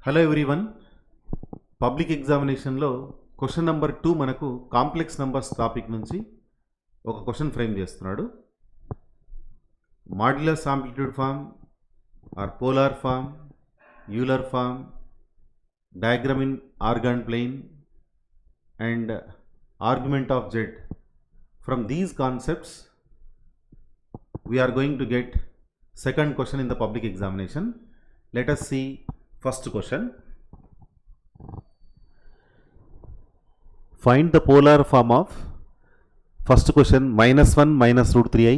Hello everyone. Public ఎగ్జామినేషన్లో question number 2 మనకు complex numbers topic నుంచి ఒక క్వశ్చన్ ఫ్రేమ్ చేస్తున్నాడు. Modulus amplitude form or polar form, Euler form, diagram in Argand plane and argument of Z. From these concepts we are going to get second question in the public examination. Let us see first question. Find the polar form of first question -1 minus root 3i,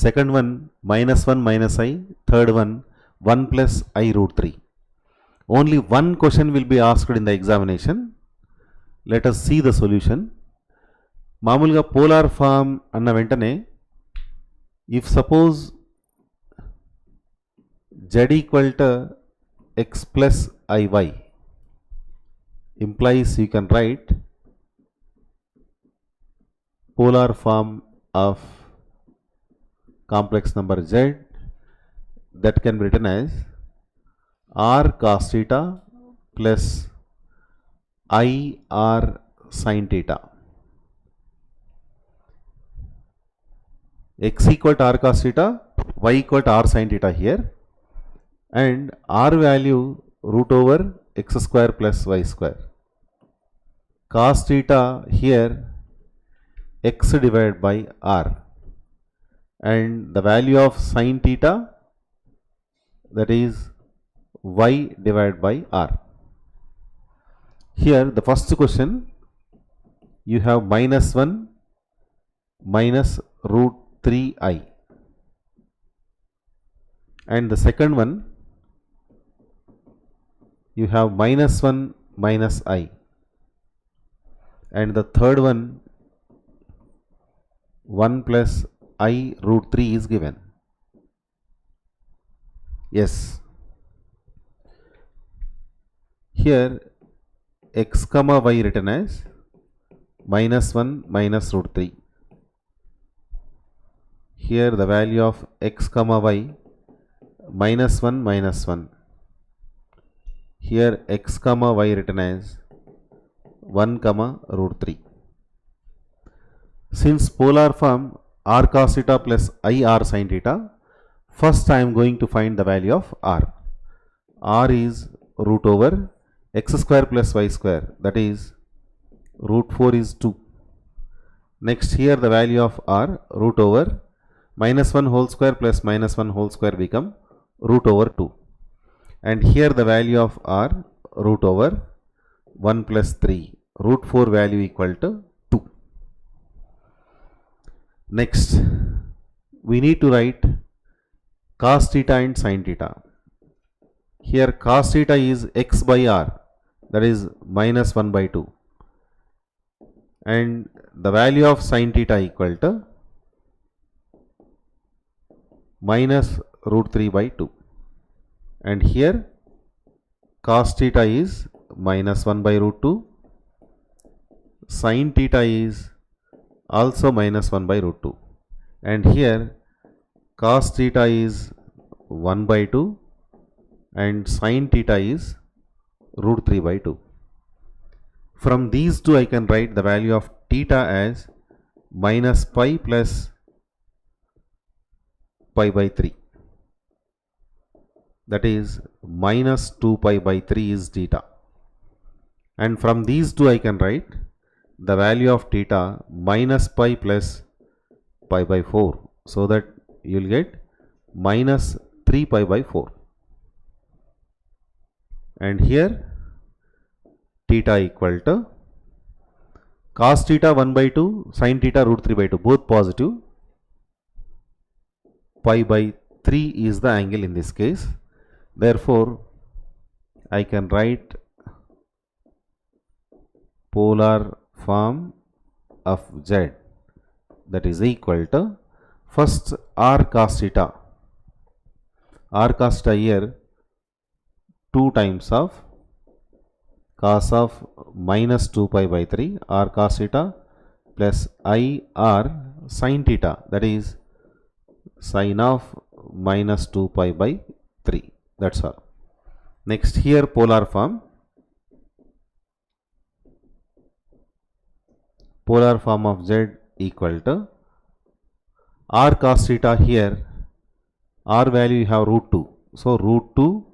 second one -1 minus i, third one 1 plus I root 3. Only one question will be asked in the examination. Let us see the solution. మామూలుగా polar form అన్న వెంటనే if suppose z equal to x plus iy implies you can write polar form of complex number z that can be written as r cos theta plus I r sin theta. X equal to r cos theta, y equal to r sin theta here, and r value root over x square plus y square. Cos theta here x divided by r, and the value of sin theta, that is y divided by r. Here the first question you have -1 minus root 3i, and the second one you have -1 minus I, and the third one 1 plus I root 3 is given. Yes, here x comma y written as -1 minus root 3. Here the value of x comma y -1 minus 1. Here x comma y written as 1 comma root 3. Since polar form r cos theta plus I r sin theta, first I am going to find the value of r. R is root over x square plus y square, that is root 4 is 2. Next here the value of r root over -1 whole square plus -1 whole square become root over 2, and here the value of r root over 1 plus 3, root 4 value equal to 2. Next we need to write cos theta and sin theta. Here cos theta is x by r, that is -1 by 2, and the value of sin theta equal to minus root 3 by 2, and here cos theta is -1 by root 2, sin theta is also -1 by root 2, and here cos theta is 1 by 2 and sin theta is root 3 by 2. From these two I can write the value of theta as minus pi plus pi by 3, that is minus 2 pi by 3 is theta, and from these two I can write the value of theta minus pi plus pi by 4, so that you will get minus 3 pi by 4, and here theta equal to cos theta 1 by 2, sin theta root 3 by 2, both positive. Pi by 3 is the angle in this case, therefore I can write polar form of Z, that is equal to first r cos theta. R cos theta here 2 times of cos of minus 2 pi by 3 r cos theta plus I r sin theta, that is sin of minus 2 pi by 3. That's all. Next here polar form. Polar form of z equal to r cos theta. Here r value you have root 2. So root 2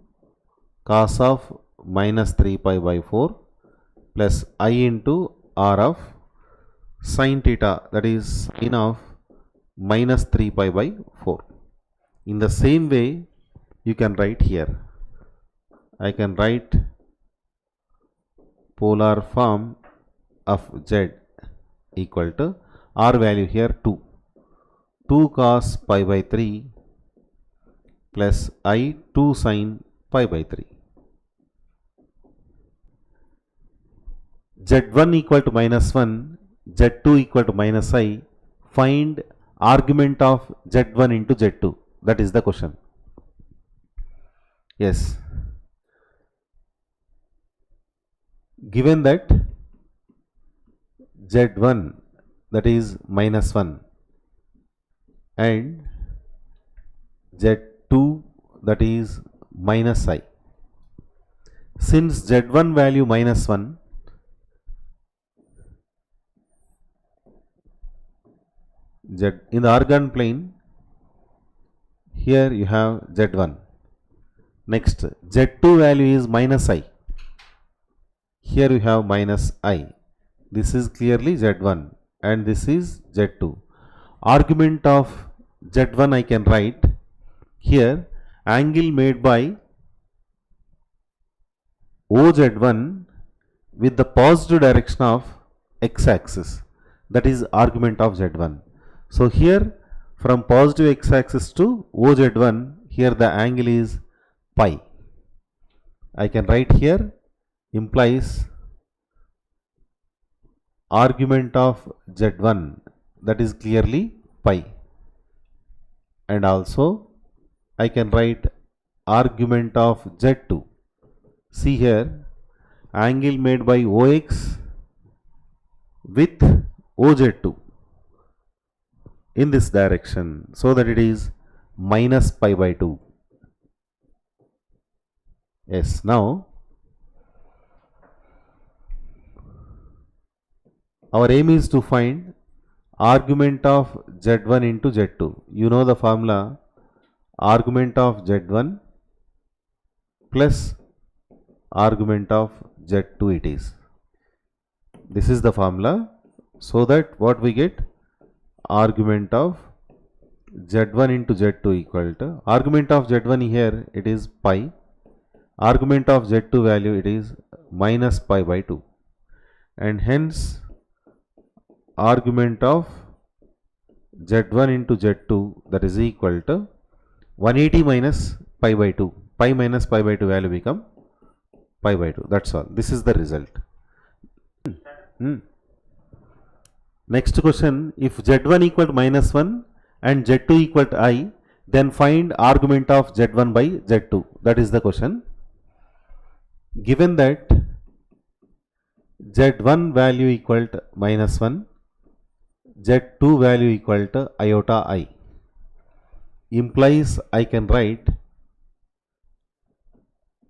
cos of minus 3 pi by 4 plus I into r of sin theta, that is sin of minus 3 pi by 4. In the same way you can write here. I can write polar form of z equal to r value here 2. 2 cos pi by 3 plus I 2 sin pi by 3. Z1 equal to minus 1, Z2 equal to minus I. Find argument of Z1 into Z2. That is the question. Yes. Given that Z1 that is minus 1 and Z2 that is minus I. Since Z1 value minus 1, Z in the organ plane, here you have Z1. Next Z2 value is minus I. Here you have minus I. This is clearly Z1 and this is Z2. Argument of Z1 I can write here angle made by OZ1 with the positive direction of x-axis, that is argument of Z1. So here from positive x-axis to OZ1, here the angle is pi. I can write here implies argument of Z1, that is clearly pi, and also I can write argument of Z2. See here angle made by OX with OZ2 in this direction, so that it is minus pi by 2. Yes, now our aim is to find argument of Z1 into Z2. You know the formula, argument of Z1 plus argument of Z2 it is. This is the formula, so that what we get, argument of Z1 into Z2 equal to, argument of Z1 here it is pi, argument of Z2 value it is minus pi by 2, and hence argument of Z1 into Z2 that is equal to 180 minus pi by 2. Pi minus pi by 2 value become pi by 2. That's all. This is the result. Next question, if Z1 equal to minus 1 and Z2 equal to I, then find argument of Z1 by Z2. That is the question. Given that Z1 value equal to minus 1, Z2 value equal to iota I, implies I can write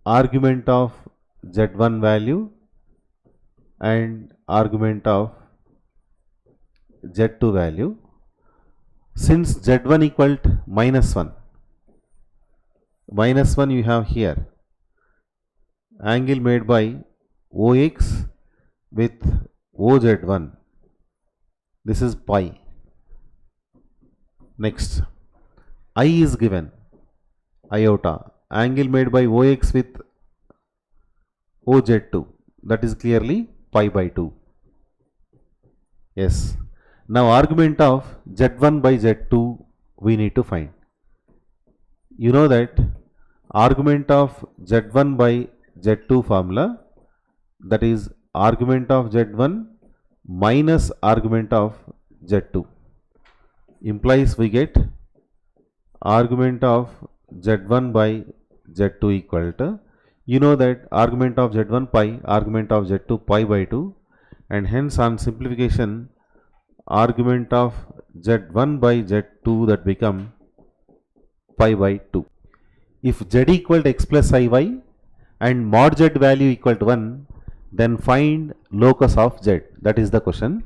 argument of Z1 value and argument of Z2 value. Since Z1 equal to minus 1, you have here angle made by OX with OZ1, this is pi. Next I is given, iota, angle made by OX with OZ2, that is clearly pi by 2. Yes. Now argument of Z1 by Z2 we need to find. You know that argument of Z1 by Z2 formula, that is argument of Z1 minus argument of Z2, implies we get argument of Z1 by Z2 equal to, you know that argument of Z1 pi, argument of Z2 pi by 2, and hence on simplification argument of Z1 by Z2 that become pi by 2. If Z equal to x plus iy and mod z value equal to 1, then find locus of z. That is the question.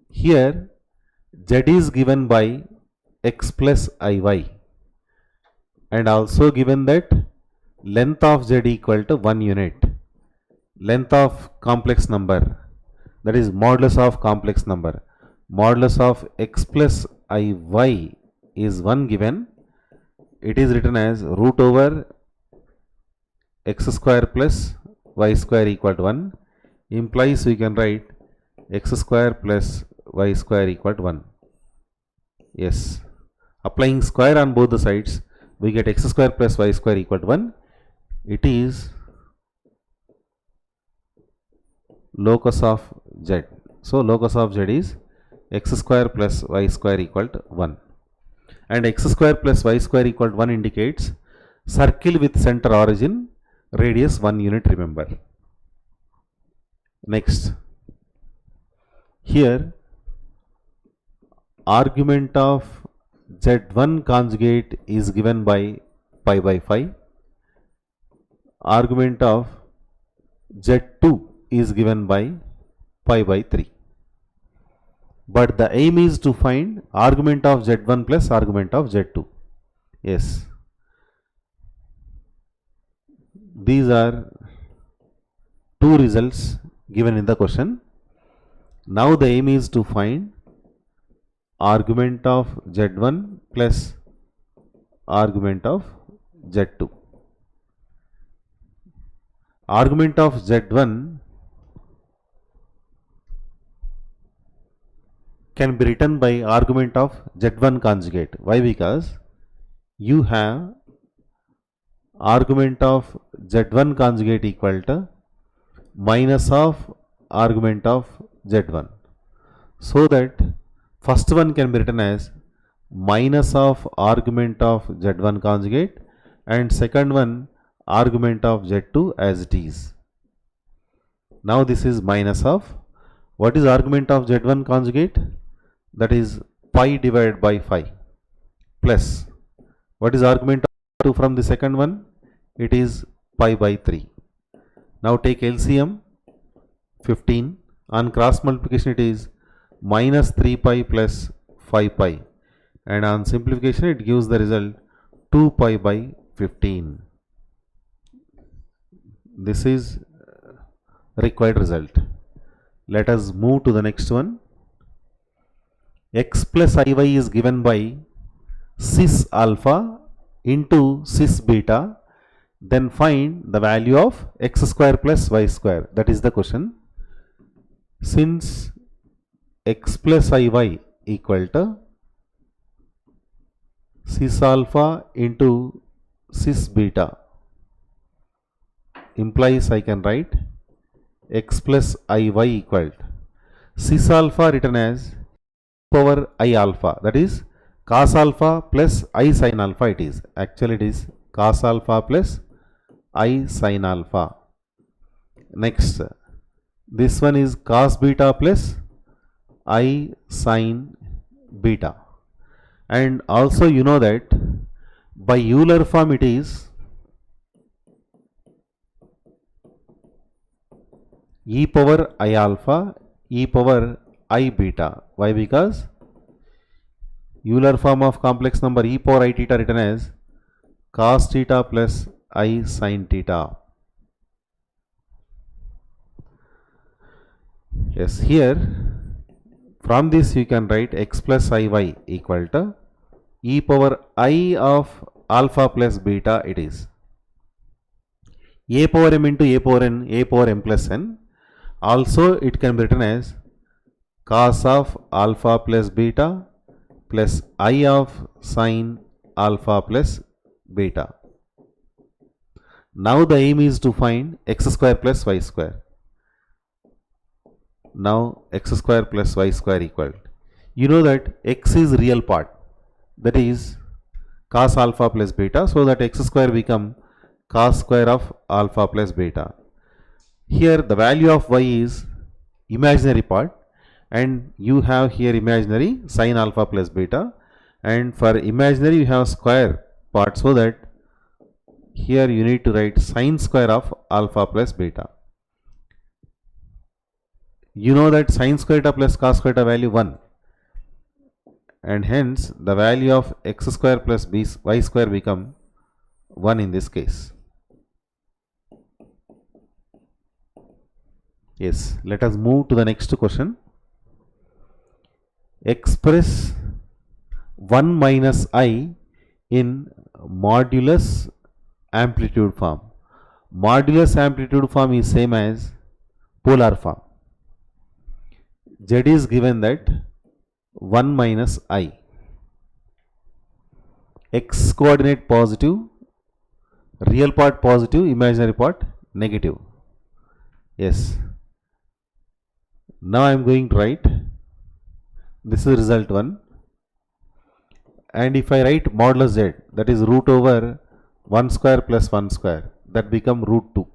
Here z is given by x plus iy and also given that length of z equal to 1 unit. Length of complex number, that is modulus of complex number. Modulus of x plus iy is 1 given. It is written as root over x square plus y square equal to 1, implies we can write x square plus y square equal to 1. Yes, applying square on both the sides, we get x square plus y square equal to 1. It is locus of z. So locus of z is x square plus y square equal to 1. And x square plus y square equal to 1 indicates circle with center origin, radius 1 unit, remember. Next, here argument of z1 conjugate is given by pi by 5. Argument of z2 is given by pi by 3. But the aim is to find argument of z1 plus argument of z2. Yes. These are two results given in the question. Now the aim is to find argument of z1 plus argument of z2. Argument of z1 can be written by argument of z1 conjugate. Why? Because you have argument of z1 conjugate equal to minus of argument of z1. So that first one can be written as minus of argument of z1 conjugate and second one argument of z2 as it is. Now this is minus of, what is argument of z1 conjugate? That is pi divided by 5 plus, what is argument of 2 from the second one? It is pi by 3. Now take LCM 15, on cross multiplication it is minus 3 pi plus 5 pi, and on simplification it gives the result 2 pi by 15. This is required result. Let us move to the next one. X plus iy is given by cis alpha into cis beta, then find the value of x square plus y square. That is the question. Since x plus iy equal to cis alpha into cis beta, implies I can write x plus iy equal to cis alpha written as power I alpha, that is cos alpha plus I sin alpha. It is actually it is cos alpha plus I sin alpha. Next, this one is cos beta plus I sin beta, and also you know that by Euler form it is e power I alpha e power I beta. Why? Because Euler form of complex number e power I theta written as cos theta plus I sin theta. Yes, here from this you can write x plus iy equal to e power I of alpha plus beta. It is a power m into a power n, a power m plus n. Also it can be written as cos of alpha plus beta plus I of sin alpha plus beta. Now the aim is to find x square plus y square. Now x square plus y square equal, you know that x is real part, that is cos alpha plus beta, so that x square become cos square of alpha plus beta. Here the value of y is imaginary part, and you have here imaginary sin alpha plus beta, and for imaginary you have square part, so that here you need to write sine square of alpha plus beta. You know that sine square theta plus cos square theta value 1, and hence the value of x square plus y square become 1 in this case. Yes, let us move to the next question. Express 1 minus I in modulus amplitude form. Modulus amplitude form is same as polar form. Z is given that 1 minus I. X coordinate positive, real part positive, imaginary part negative. Yes. Now I am going to write, this is result 1, and if I write modulus Z, that is root over 1 square plus 1 square, that become root 2.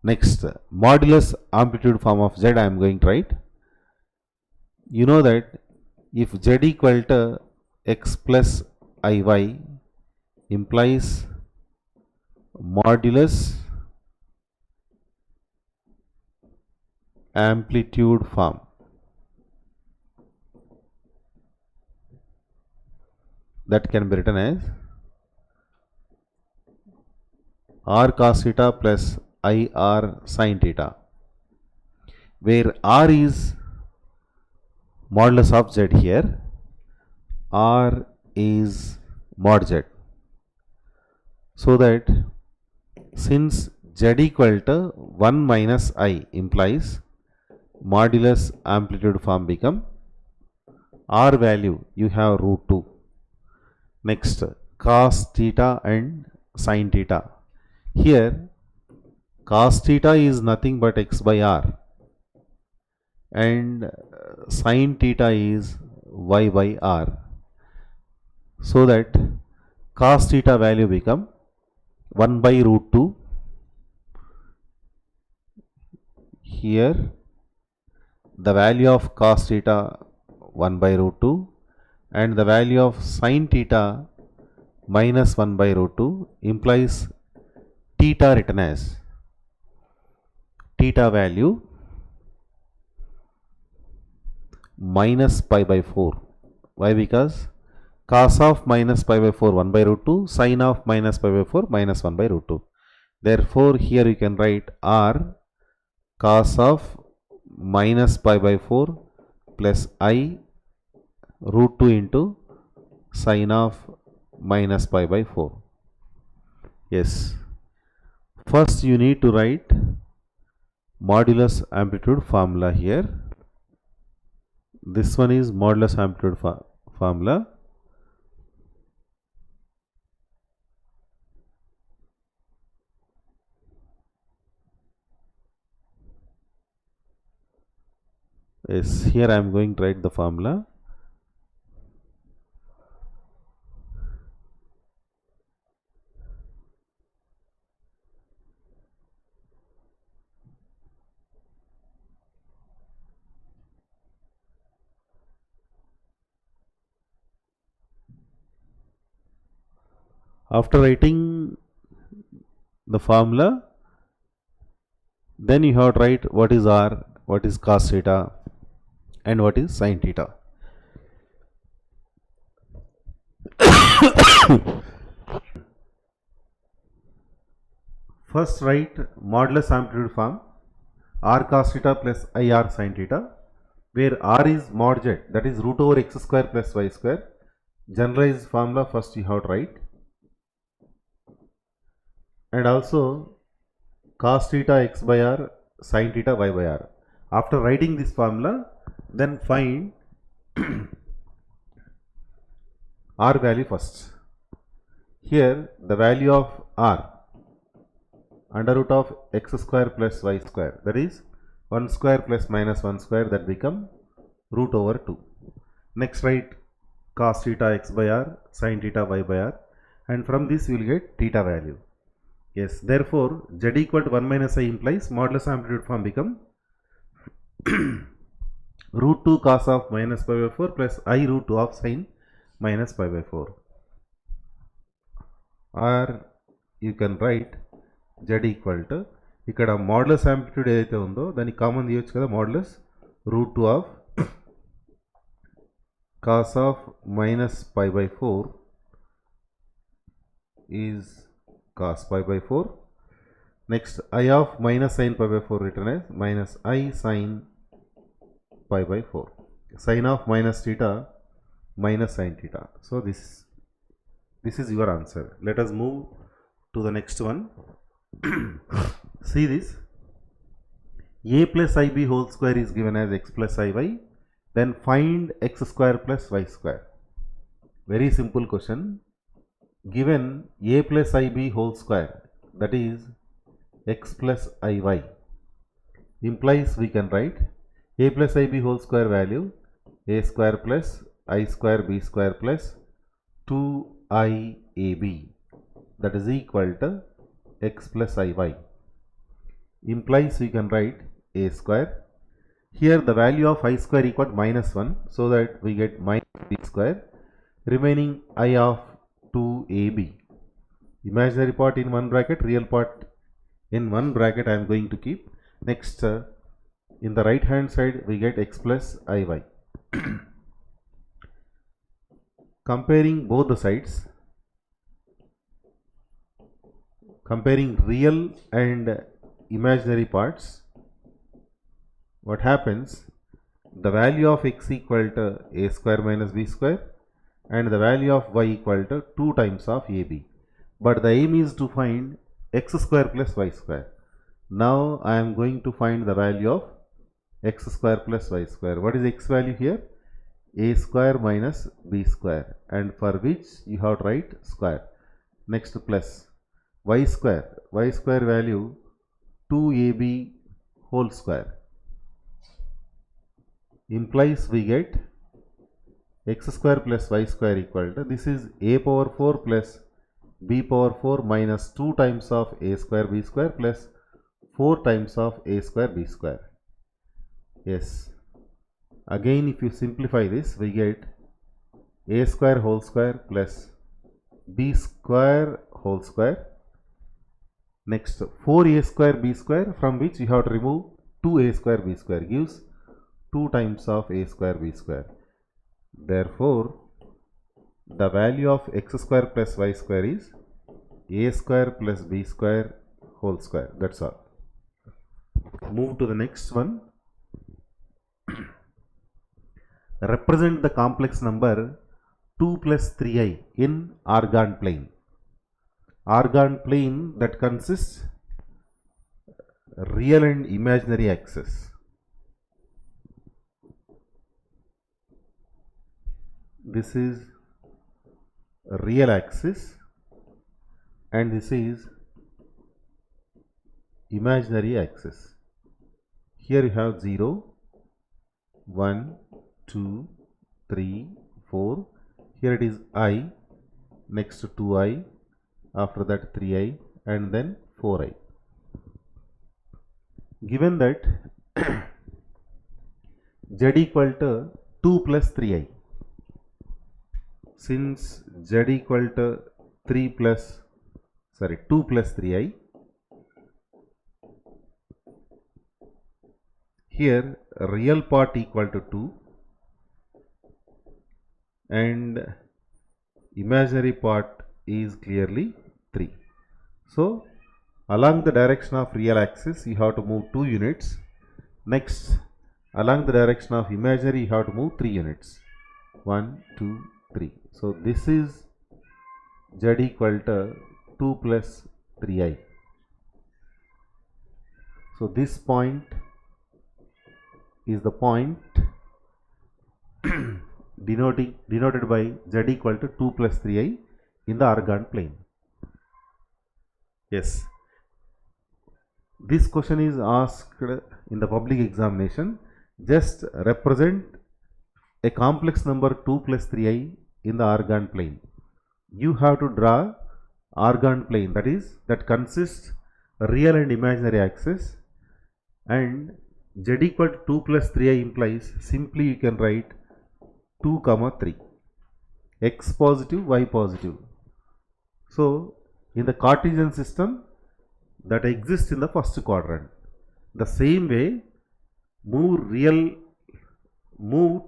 Next, modulus amplitude form of Z I am going to write. You know that if Z equal to x plus iy implies modulus amplitude form. That can be written as r cos theta plus ir sin theta, where r is modulus of z here, r is mod z. So that since z equal to 1 minus I implies modulus amplitude form become r value you have root 2. Next, cos theta and sin theta. Here cos theta is nothing but x by r and sin theta is y by r. So that cos theta value become 1 by root 2. Here the value of cos theta 1 by root 2 and the value of sin theta minus 1 by root 2 implies theta written as theta value minus pi by 4. Why? Because cos of minus pi by 4 1 by root 2, sin of minus pi by 4 minus 1 by root 2. Therefore, here you can write r cos of minus pi by 4 plus I root 2 into sin of minus pi by 4. Yes. First you need to write modulus amplitude formula here. This one is modulus amplitude formula. Yes, here I am going to write the formula. After writing the formula, then you have to write what is r, what is cos theta and what is sin theta. First write modulus amplitude form r cos theta plus ir sin theta, where r is mod z, that is root over x square plus y square. Generalized formula first you have to write, and also cos theta x by r sin theta y by r. After writing this formula, then find r value first. Here the value of r under root of x square plus y square, that is 1 square plus minus 1 square, that become root over 2. Next write cos theta x by r sin theta y by r, and from this we will get theta value. Yes, therefore z equal to 1 minus I implies modulus amplitude form become root 2 cos of minus pi by 4 plus I root 2 of sin minus pi by 4. or you can write z equal to ఇక్కడ modulus amplitude ఏదైతే ఉందో దాన్ని common తీయొచ్చు కదా, modulus root 2 of cos of minus pi by 4 is cos pi by 4. Next I of minus sin pi by 4 written as minus I sin pi by 4. Sin of minus theta minus sin theta. So this is your answer. Let us move to the next one. See this. A plus ib whole square is given as x plus iy. Then find x square plus y square. Very simple question. Given a plus ib whole square, that is x plus iy, implies we can write a plus ib whole square value a square plus I square b square plus 2iab, that is equal to x plus iy. Implies we can write a square. Here the value of I square equal to minus 1, so that we get minus b square, remaining I of 2ab. Imaginary part in one bracket, real part in one bracket I am going to keep. Next, in the right hand side we get x plus iy. Comparing both the sides, comparing real and imaginary parts, what happens, the value of x equal to a square minus b square and the value of y equal to 2 times of ab. But the aim is to find x square plus y square. Now I am going to find the value of x square plus y square. What is x value here? A square minus b square, and for which you have to write square. Next plus y square. Y square value 2ab whole square. Implies we get x square plus y square equal to, this is a power 4 plus b power 4 minus 2 times of a square b square plus 4 times of a square b square. Yes, again if you simplify this, we get a square whole square plus b square whole square. Next 4a square b square, from which you have to remove 2a square b square, gives 2 times of a square b square. Therefore the value of x square plus y square is a square plus b square whole square. That's all. Move to the next one. Represent the complex number 2 plus 3i in organ plane. Organ plane that consists real and imaginary axis. This is real axis and this is imaginary axis. Here you have 0, 1, 2, 3, 4. Here it is I, next 2i, after that 3i, and then 4i. Given that z equal to 2 plus 3i, since z equal to 2 plus 3i, here real part equal to 2 and imaginary part is clearly 3. So along the direction of real axis you have to move 2 units. Next, along the direction of imaginary you have to move 3 units. 1, 2, 3. So this is z equal to 2 plus 3i. So this point is the point denoted by z equal to 2 plus 3i in the organ plane. Yes, this question is asked in the public examination. Just represent a complex number 2 plus 3i in the organ plane. You have to draw organ plane, that consists real and imaginary axis, and z equal to 2 plus 3i implies simply you can write 2 comma 3, x positive, y positive. So in the Cartesian system that exists in the first quadrant. The same way, move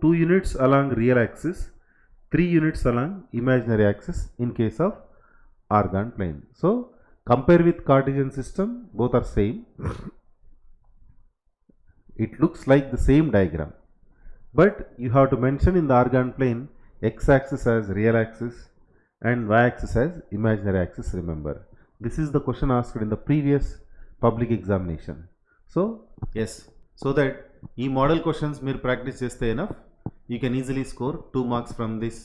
2 units along real axis, 3 units along imaginary axis in case of orgone plane. So compare with Cartesian system, both are same. It looks like the same diagram, but you have to mention in the orgone plane x-axis as real axis and y-axis as imaginary axis. Remember, this is the question asked in the previous public examination. So yes, so that ఈ model questions మీరు practice చేస్తే enough, you can easily score 2 marks from this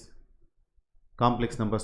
complex number